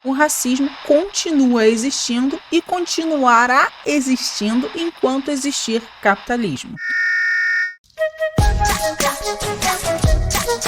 o racismo continua existindo e continuará existindo enquanto existir capitalismo.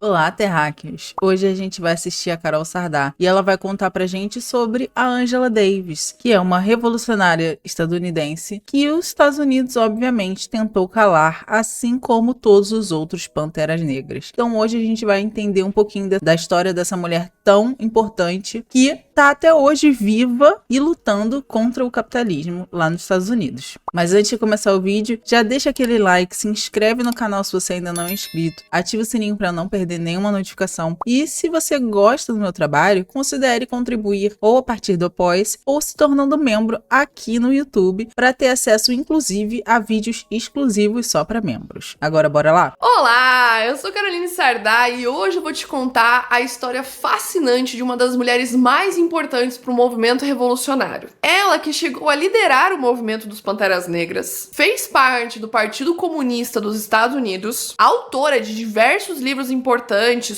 Olá, terráqueos! Hoje a gente vai assistir a Carol Sardá e ela vai contar pra gente sobre a Angela Davis, que é uma revolucionária estadunidense que os Estados Unidos, obviamente, tentou calar, assim como todos os outros Panteras Negras. Então hoje a gente vai entender um pouquinho da história dessa mulher tão importante que tá até hoje viva e lutando contra o capitalismo lá nos Estados Unidos. Mas antes de começar o vídeo, já deixa aquele like, se inscreve no canal se você ainda não é inscrito, ativa o sininho para não perder nenhuma notificação e se você gosta do meu trabalho, considere contribuir ou a partir do Apoia-se ou se tornando membro aqui no YouTube para ter acesso inclusive a vídeos exclusivos só para membros. Agora bora lá? Olá, eu sou Caroline Sardá e hoje eu vou te contar a história fascinante de uma das mulheres mais importantes para o movimento revolucionário. Ela que chegou a liderar o movimento dos Panteras Negras, fez parte do Partido Comunista dos Estados Unidos, autora de diversos livros importantes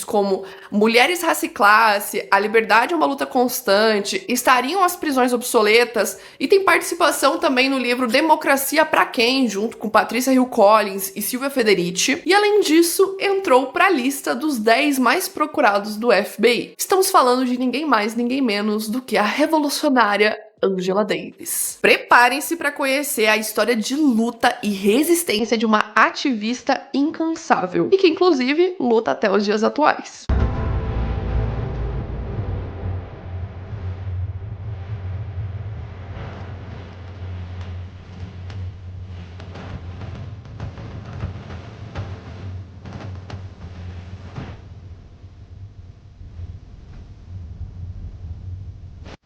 como Mulheres, Raça e Classe, A Liberdade é uma Luta Constante, Estariam as Prisões Obsoletas e tem participação também no livro Democracia pra Quem, junto com Patrícia Hill Collins e Silvia Federici, e além disso entrou para a lista dos 10 mais procurados do FBI. Estamos falando de ninguém mais, ninguém menos do que a revolucionária Angela Davis. Preparem-se para conhecer a história de luta e resistência de uma ativista incansável e que inclusive luta até os dias atuais.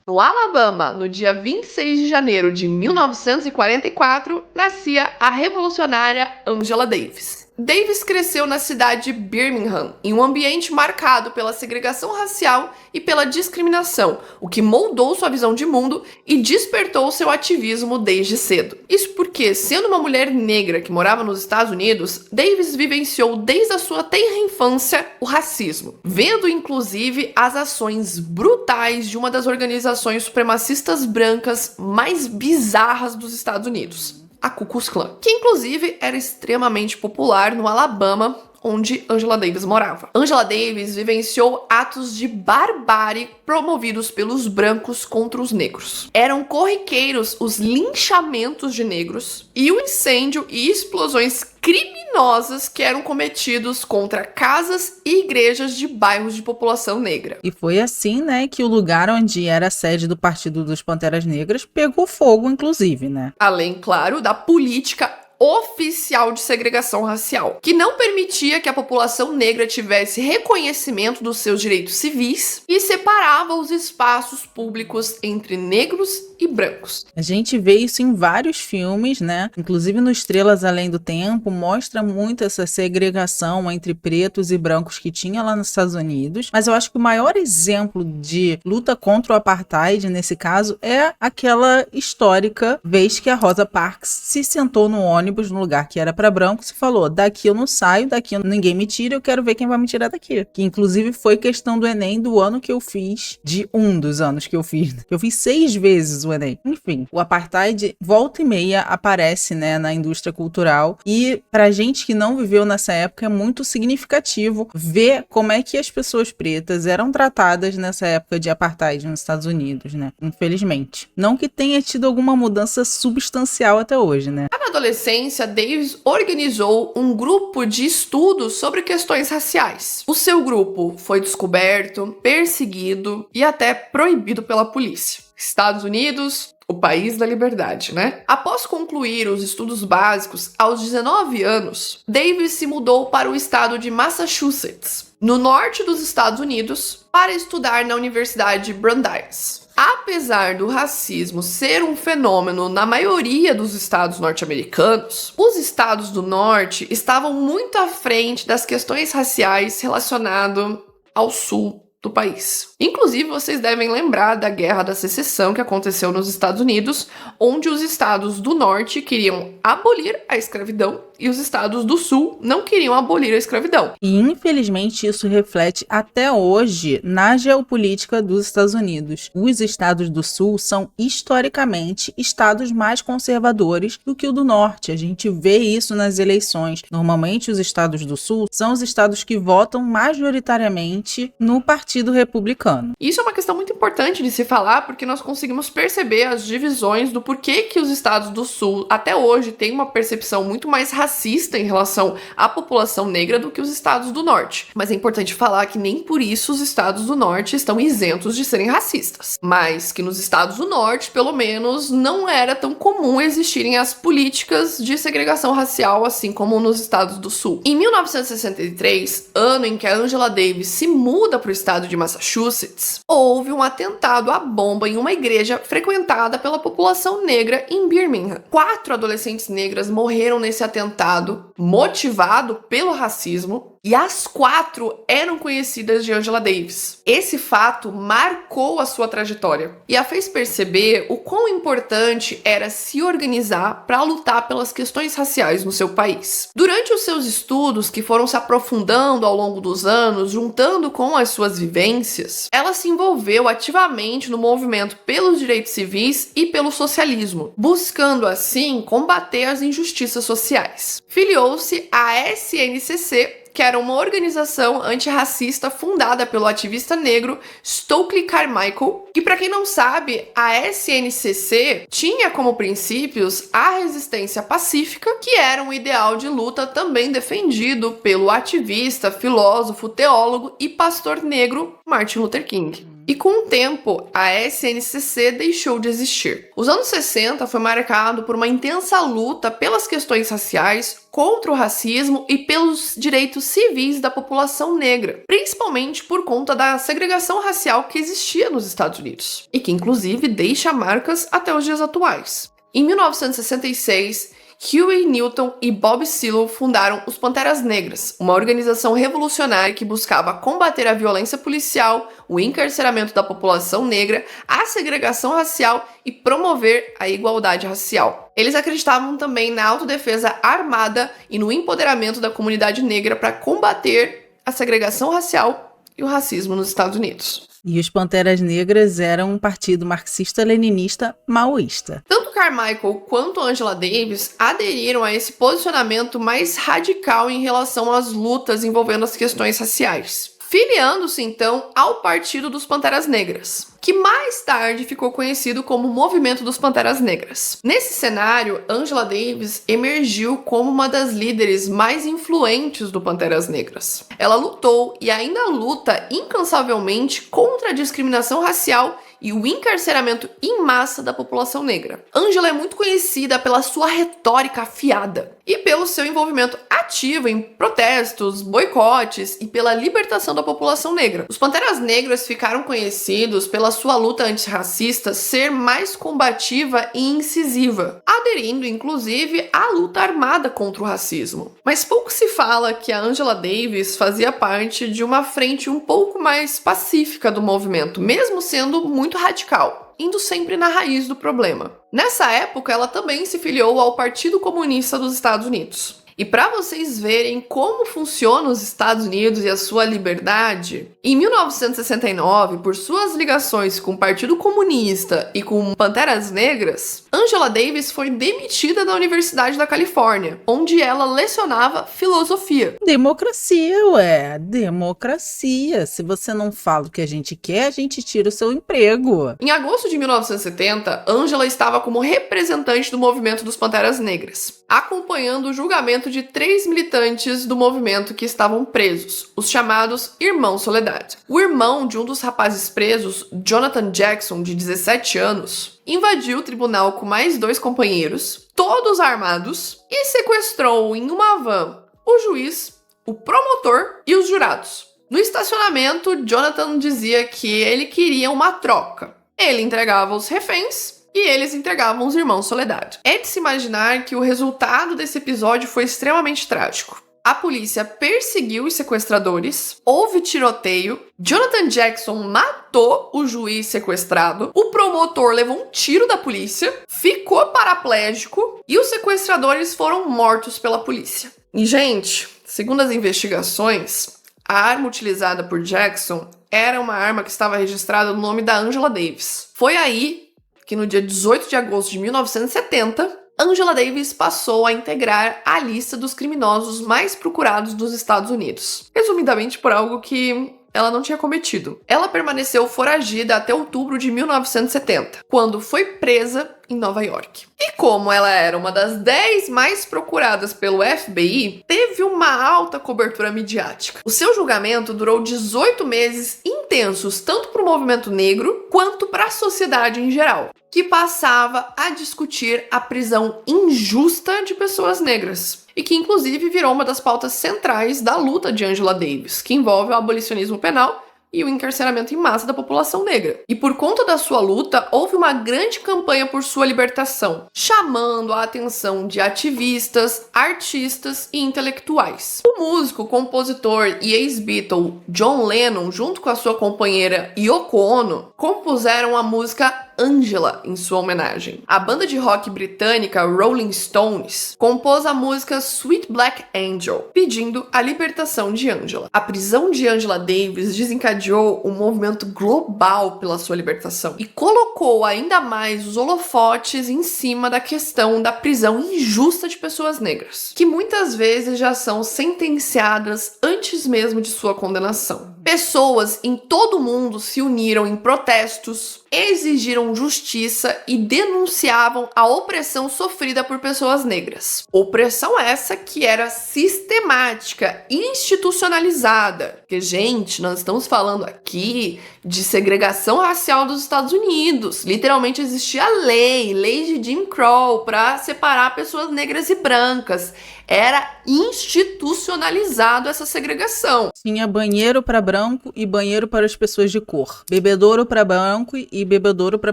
No Alabama, no dia 26 de janeiro de 1944, nascia a revolucionária Angela Davis. Davis cresceu na cidade de Birmingham, em um ambiente marcado pela segregação racial e pela discriminação, o que moldou sua visão de mundo e despertou seu ativismo desde cedo. Isso porque, sendo uma mulher negra que morava nos Estados Unidos, Davis vivenciou desde a sua tenra infância o racismo, vendo inclusive as ações brutais de uma das organizações supremacistas brancas mais bizarras dos Estados Unidos, a Ku Klux Klan, que inclusive era extremamente popular no Alabama, onde Angela Davis morava. Angela Davis vivenciou atos de barbárie promovidos pelos brancos contra os negros. Eram corriqueiros os linchamentos de negros e o incêndio e explosões criminosas que eram cometidos contra casas e igrejas de bairros de população negra. E foi assim, né, que o lugar onde era a sede do Partido dos Panteras Negras pegou fogo, inclusive, né? Além, claro, da política oficial de segregação racial, que não permitia que a população negra tivesse reconhecimento dos seus direitos civis e separava os espaços públicos entre negros e brancos. A gente vê isso em vários filmes, né? Inclusive no Estrelas Além do Tempo, mostra muito essa segregação entre pretos e brancos que tinha lá nos Estados Unidos. Mas eu acho que o maior exemplo de luta contra o apartheid, nesse caso, é aquela histórica vez que a Rosa Parks se sentou no ônibus no lugar que era para brancos e falou: daqui eu não saio, daqui ninguém me tira, eu quero ver quem vai me tirar daqui. Que inclusive foi questão do Enem do ano que eu fiz, de um dos anos que eu fiz. Eu fiz 6 vezes o Enem. Enfim, o apartheid volta e meia aparece, né, na indústria cultural e pra gente que não viveu nessa época é muito significativo ver como é que as pessoas pretas eram tratadas nessa época de apartheid nos Estados Unidos, né? Infelizmente. Não que tenha tido alguma mudança substancial até hoje, né? Na adolescência, Davis organizou um grupo de estudos sobre questões raciais. O seu grupo foi descoberto, perseguido e até proibido pela polícia. Estados Unidos, o país da liberdade, né? Após concluir os estudos básicos, aos 19 anos, Davis se mudou para o estado de Massachusetts, no norte dos Estados Unidos, para estudar na Universidade Brandeis. Apesar do racismo ser um fenômeno na maioria dos estados norte-americanos, os estados do norte estavam muito à frente das questões raciais relacionadas ao sul do país. Inclusive, vocês devem lembrar da Guerra da Secessão que aconteceu nos Estados Unidos, onde os estados do norte queriam abolir a escravidão e os estados do Sul não queriam abolir a escravidão. E infelizmente isso reflete até hoje na geopolítica dos Estados Unidos. Os estados do Sul são historicamente estados mais conservadores do que o do Norte. A gente vê isso nas eleições. Normalmente os estados do Sul são os estados que votam majoritariamente no Partido Republicano. Isso é uma questão muito importante de se falar, porque nós conseguimos perceber as divisões do porquê que os estados do Sul até hoje têm uma percepção muito mais racista em relação à população negra do que os estados do Norte. Mas é importante falar que nem por isso os estados do Norte estão isentos de serem racistas, mas que nos estados do Norte, pelo menos, não era tão comum existirem as políticas de segregação racial assim como nos estados do Sul. Em 1963, ano em que a Angela Davis se muda para o estado de Massachusetts, houve um atentado à bomba em uma igreja frequentada pela população negra em Birmingham. 4 adolescentes negras morreram nesse atentado, motivado pelo racismo, e as 4 eram conhecidas de Angela Davis. Esse fato marcou a sua trajetória e a fez perceber o quão importante era se organizar para lutar pelas questões raciais no seu país. Durante os seus estudos, que foram se aprofundando ao longo dos anos, juntando com as suas vivências, ela se envolveu ativamente no movimento pelos direitos civis e pelo socialismo, buscando assim combater as injustiças sociais. Filiou-se à SNCC, que era uma organização antirracista fundada pelo ativista negro Stokely Carmichael, que, para quem não sabe, a SNCC tinha como princípios a resistência pacífica, que era um ideal de luta também defendido pelo ativista, filósofo, teólogo e pastor negro Martin Luther King. E com o tempo, a SNCC deixou de existir. Os anos 60 foi marcado por uma intensa luta pelas questões raciais, contra o racismo e pelos direitos civis da população negra, principalmente por conta da segregação racial que existia nos Estados Unidos, e que inclusive deixa marcas até os dias atuais. Em 1966, Huey Newton e Bob Silo fundaram os Panteras Negras, uma organização revolucionária que buscava combater a violência policial, o encarceramento da população negra, a segregação racial e promover a igualdade racial. Eles acreditavam também na autodefesa armada e no empoderamento da comunidade negra para combater a segregação racial e o racismo nos Estados Unidos. E os Panteras Negras eram um partido marxista-leninista maoísta. Tanto Carmichael quanto Angela Davis aderiram a esse posicionamento mais radical em relação às lutas envolvendo as questões raciais, filiando-se então ao Partido dos Panteras Negras, que mais tarde ficou conhecido como Movimento dos Panteras Negras. Nesse cenário, Angela Davis emergiu como uma das líderes mais influentes do Panteras Negras. Ela lutou e ainda luta incansavelmente contra a discriminação racial e o encarceramento em massa da população negra. Angela é muito conhecida pela sua retórica afiada e pelo seu envolvimento ativo em protestos, boicotes e pela libertação da população negra. Os Panteras Negras ficaram conhecidos pela sua luta antirracista ser mais combativa e incisiva, aderindo inclusive à luta armada contra o racismo. Mas pouco se fala que a Angela Davis fazia parte de uma frente um pouco mais pacífica do movimento, mesmo sendo muito radical, indo sempre na raiz do problema. Nessa época, ela também se filiou ao Partido Comunista dos Estados Unidos. E para vocês verem como funciona os Estados Unidos e a sua liberdade, em 1969, por suas ligações com o Partido Comunista e com Panteras Negras, Angela Davis foi demitida da Universidade da Califórnia, onde ela lecionava filosofia. Democracia, ué, democracia. Se você não fala o que a gente quer, a gente tira o seu emprego. Em agosto de 1970, Angela estava como representante do movimento dos Panteras Negras, acompanhando o julgamento de 3 militantes do movimento que estavam presos, os chamados Irmãos Soledad. O irmão de um dos rapazes presos, Jonathan Jackson, de 17 anos, invadiu o tribunal com mais 2 companheiros, todos armados, e sequestrou em uma van o juiz, o promotor e os jurados. No estacionamento, Jonathan dizia que ele queria uma troca. Ele entregava os reféns e eles entregavam os Irmãos Soledad. É de se imaginar que o resultado desse episódio foi extremamente trágico. A polícia perseguiu os sequestradores, houve tiroteio, Jonathan Jackson matou o juiz sequestrado, o promotor levou um tiro da polícia, ficou paraplégico e os sequestradores foram mortos pela polícia. E, gente, segundo as investigações, a arma utilizada por Jackson era uma arma que estava registrada no nome da Angela Davis. Foi aí que no dia 18 de agosto de 1970, Angela Davis passou a integrar a lista dos criminosos mais procurados dos Estados Unidos. Resumidamente por algo que ela não tinha cometido. Ela permaneceu foragida até outubro de 1970, quando foi presa em Nova York. E como ela era uma das 10 mais procuradas pelo FBI, teve uma alta cobertura midiática. O seu julgamento durou 18 meses intensos, tanto para o movimento negro quanto para a sociedade em geral, que passava a discutir a prisão injusta de pessoas negras. E que inclusive virou uma das pautas centrais da luta de Angela Davis, que envolve o abolicionismo penal e o encarceramento em massa da população negra. E por conta da sua luta, houve uma grande campanha por sua libertação, chamando a atenção de ativistas, artistas e intelectuais. O músico, compositor e ex-Beatle John Lennon, junto com a sua companheira Yoko Ono, compuseram a música Angela em sua homenagem. A banda de rock britânica Rolling Stones compôs a música Sweet Black Angel, pedindo a libertação de Angela. A prisão de Angela Davis desencadeou um movimento global pela sua libertação e colocou ainda mais os holofotes em cima da questão da prisão injusta de pessoas negras, que muitas vezes já são sentenciadas antes mesmo de sua condenação. Pessoas em todo o mundo se uniram em protestos, exigiram justiça e denunciavam a opressão sofrida por pessoas negras. Opressão essa que era sistemática, institucionalizada. Porque, gente, nós estamos falando aqui de segregação racial dos Estados Unidos. Literalmente existia lei de Jim Crow para separar pessoas negras e brancas. Era institucionalizado essa segregação. Tinha banheiro para branco e banheiro para as pessoas de cor. Bebedouro para branco e bebedouro para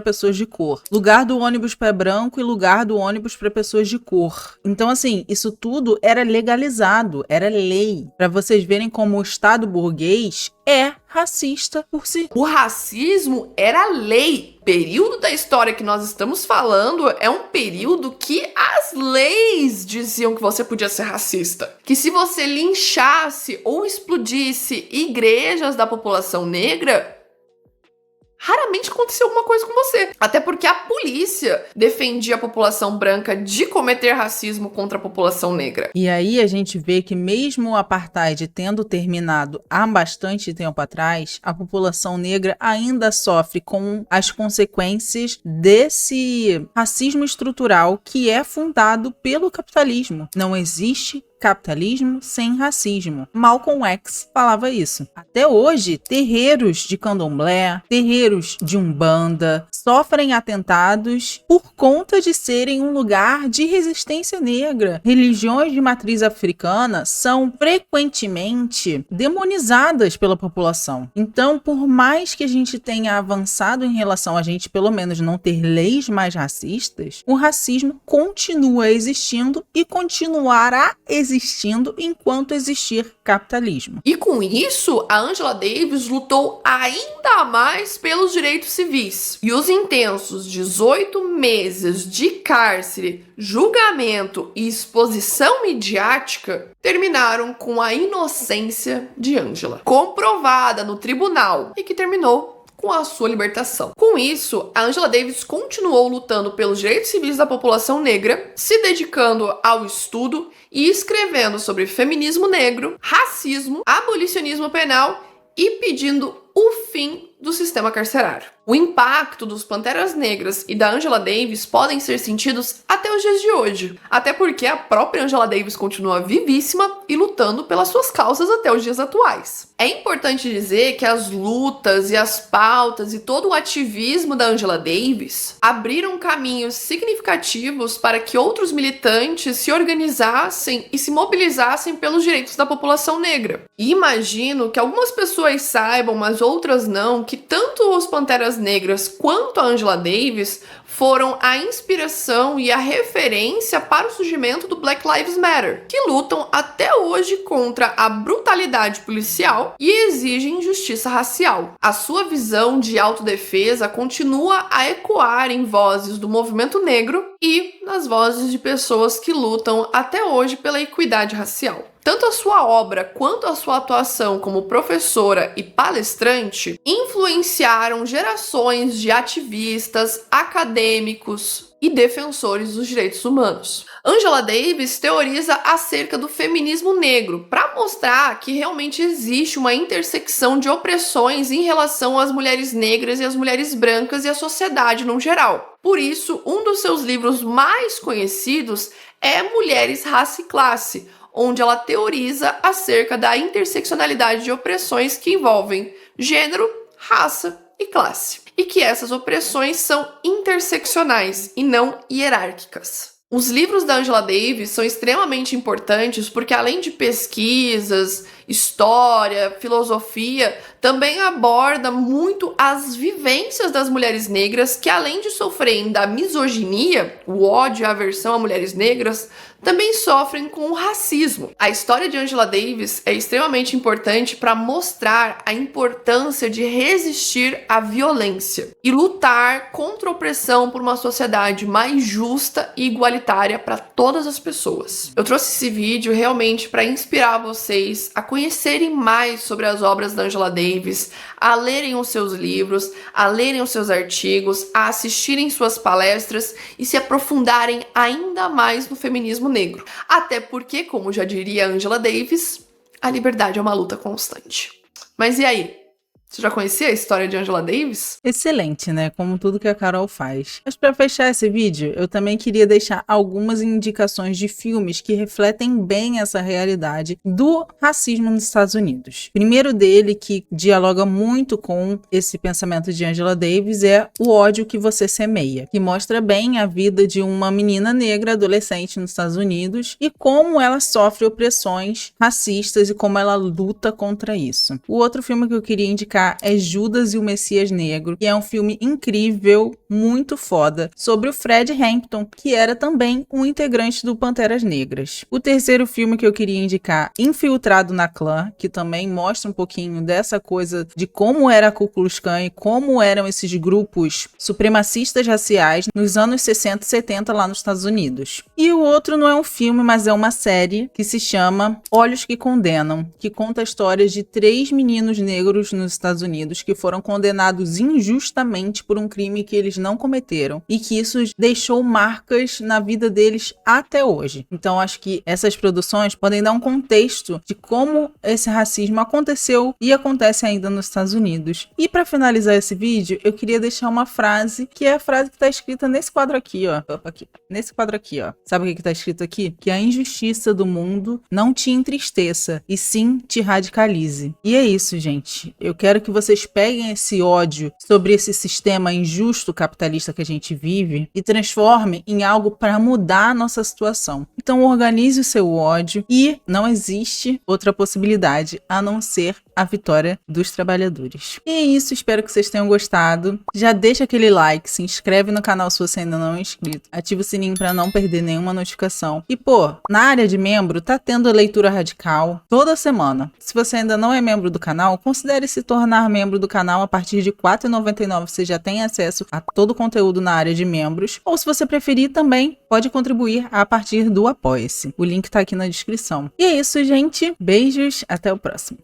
pessoas de cor. Lugar do ônibus para branco e lugar do ônibus para pessoas de cor. Então, assim, isso tudo era legalizado, era lei. Para vocês verem como o Estado burguês é racista por si. O racismo era lei. O período da história que nós estamos falando é um período que as leis diziam que você podia ser racista. Que se você linchasse ou explodisse igrejas da população negra, raramente aconteceu alguma coisa com você. Até porque a polícia defendia a população branca de cometer racismo contra a população negra. E aí a gente vê que mesmo o apartheid tendo terminado há bastante tempo atrás, a população negra ainda sofre com as consequências desse racismo estrutural que é fundado pelo capitalismo. Não existe capitalismo sem racismo. Malcolm X falava isso. Até hoje, terreiros de candomblé, terreiros de umbanda sofrem atentados por conta de serem um lugar de resistência negra. Religiões de matriz africana são frequentemente demonizadas pela população. Então, por mais que a gente tenha avançado em relação a gente, pelo menos, não ter leis mais racistas, o racismo continua existindo e continuará existindo enquanto existir capitalismo. E com isso, a Angela Davis lutou ainda mais pelos direitos civis. E os intensos 18 meses de cárcere, julgamento e exposição midiática terminaram com a inocência de Angela, comprovada no tribunal, e que terminou com a sua libertação. Com isso, a Angela Davis continuou lutando pelos direitos civis da população negra, se dedicando ao estudo e escrevendo sobre feminismo negro, racismo, abolicionismo penal e pedindo o fim do sistema carcerário. O impacto dos Panteras Negras e da Angela Davis podem ser sentidos até os dias de hoje, até porque a própria Angela Davis continua vivíssima e lutando pelas suas causas até os dias atuais. É importante dizer que as lutas e as pautas e todo o ativismo da Angela Davis abriram caminhos significativos para que outros militantes se organizassem e se mobilizassem pelos direitos da população negra. E imagino que algumas pessoas saibam, mas outras não, que tanto os Panteras negras quanto a Angela Davis foram a inspiração e a referência para o surgimento do Black Lives Matter, que lutam até hoje contra a brutalidade policial e exigem justiça racial. A sua visão de autodefesa continua a ecoar em vozes do movimento negro e nas vozes de pessoas que lutam até hoje pela equidade racial. Tanto a sua obra quanto a sua atuação como professora e palestrante influenciaram gerações de ativistas, acadêmicos e defensores dos direitos humanos. Angela Davis teoriza acerca do feminismo negro para mostrar que realmente existe uma intersecção de opressões em relação às mulheres negras e às mulheres brancas e à sociedade no geral. Por isso, um dos seus livros mais conhecidos é Mulheres, Raça e Classe, onde ela teoriza acerca da interseccionalidade de opressões que envolvem gênero, raça e classe. E que essas opressões são interseccionais e não hierárquicas. Os livros da Angela Davis são extremamente importantes porque, além de pesquisas, história, filosofia, também aborda muito as vivências das mulheres negras que, além de sofrerem da misoginia, o ódio e a aversão a mulheres negras, também sofrem com o racismo. A história de Angela Davis é extremamente importante para mostrar a importância de resistir à violência e lutar contra a opressão por uma sociedade mais justa e igualitária para todas as pessoas. Eu trouxe esse vídeo realmente para inspirar vocês a conhecerem mais sobre as obras da Angela Davis, a lerem os seus livros, a lerem os seus artigos, a assistirem suas palestras e se aprofundarem ainda mais no feminismo negro. Até porque, como já diria Angela Davis, a liberdade é uma luta constante. Mas e aí? Você já conhecia a história de Angela Davis? Excelente, né? Como tudo que a Carol faz. Mas para fechar esse vídeo, eu também queria deixar algumas indicações de filmes que refletem bem essa realidade do racismo nos Estados Unidos. Primeiro dele, que dialoga muito com esse pensamento de Angela Davis, é O Ódio que Você Semeia, que mostra bem a vida de uma menina negra adolescente nos Estados Unidos e como ela sofre opressões racistas e como ela luta contra isso. O outro filme que eu queria indicar é Judas e o Messias Negro, que é um filme incrível, muito foda, sobre o Fred Hampton, que era também um integrante do Panteras Negras. O terceiro filme que eu queria indicar, Infiltrado na Clã, que também mostra um pouquinho dessa coisa de como era a Ku Klux Klan e como eram esses grupos supremacistas raciais nos anos 60 e 70 lá nos Estados Unidos. E o outro não é um filme, mas é uma série que se chama Olhos que Condenam, que conta a história de 3 meninos negros nos Estados Unidos que foram condenados injustamente por um crime que eles não cometeram e que isso deixou marcas na vida deles até hoje. Então acho que essas produções podem dar um contexto de como esse racismo aconteceu e acontece ainda nos Estados Unidos. E para finalizar esse vídeo, eu queria deixar uma frase, que é a frase que está escrita nesse quadro aqui, ó. Nesse quadro aqui, ó. Sabe o que está escrito aqui? Que a injustiça do mundo não te entristeça, e sim te radicalize. E é isso, gente. Eu quero que vocês peguem esse ódio sobre esse sistema injusto capitalista que a gente vive e transformem em algo para mudar a nossa situação. Então organize o seu ódio e não existe outra possibilidade a não ser a vitória dos trabalhadores. E é isso, espero que vocês tenham gostado. Já deixa aquele like, se inscreve no canal se você ainda não é inscrito, ativa o sininho para não perder nenhuma notificação. E pô, na área de membro tá tendo leitura radical toda semana. Se você ainda não é membro do canal, considere se tornar membro do canal. A partir de R$ 4,99 você já tem acesso a todo o conteúdo na área de membros. Ou se você preferir também, pode contribuir a partir do Apoia-se. O link tá aqui na descrição. E é isso, gente. Beijos, até o próximo.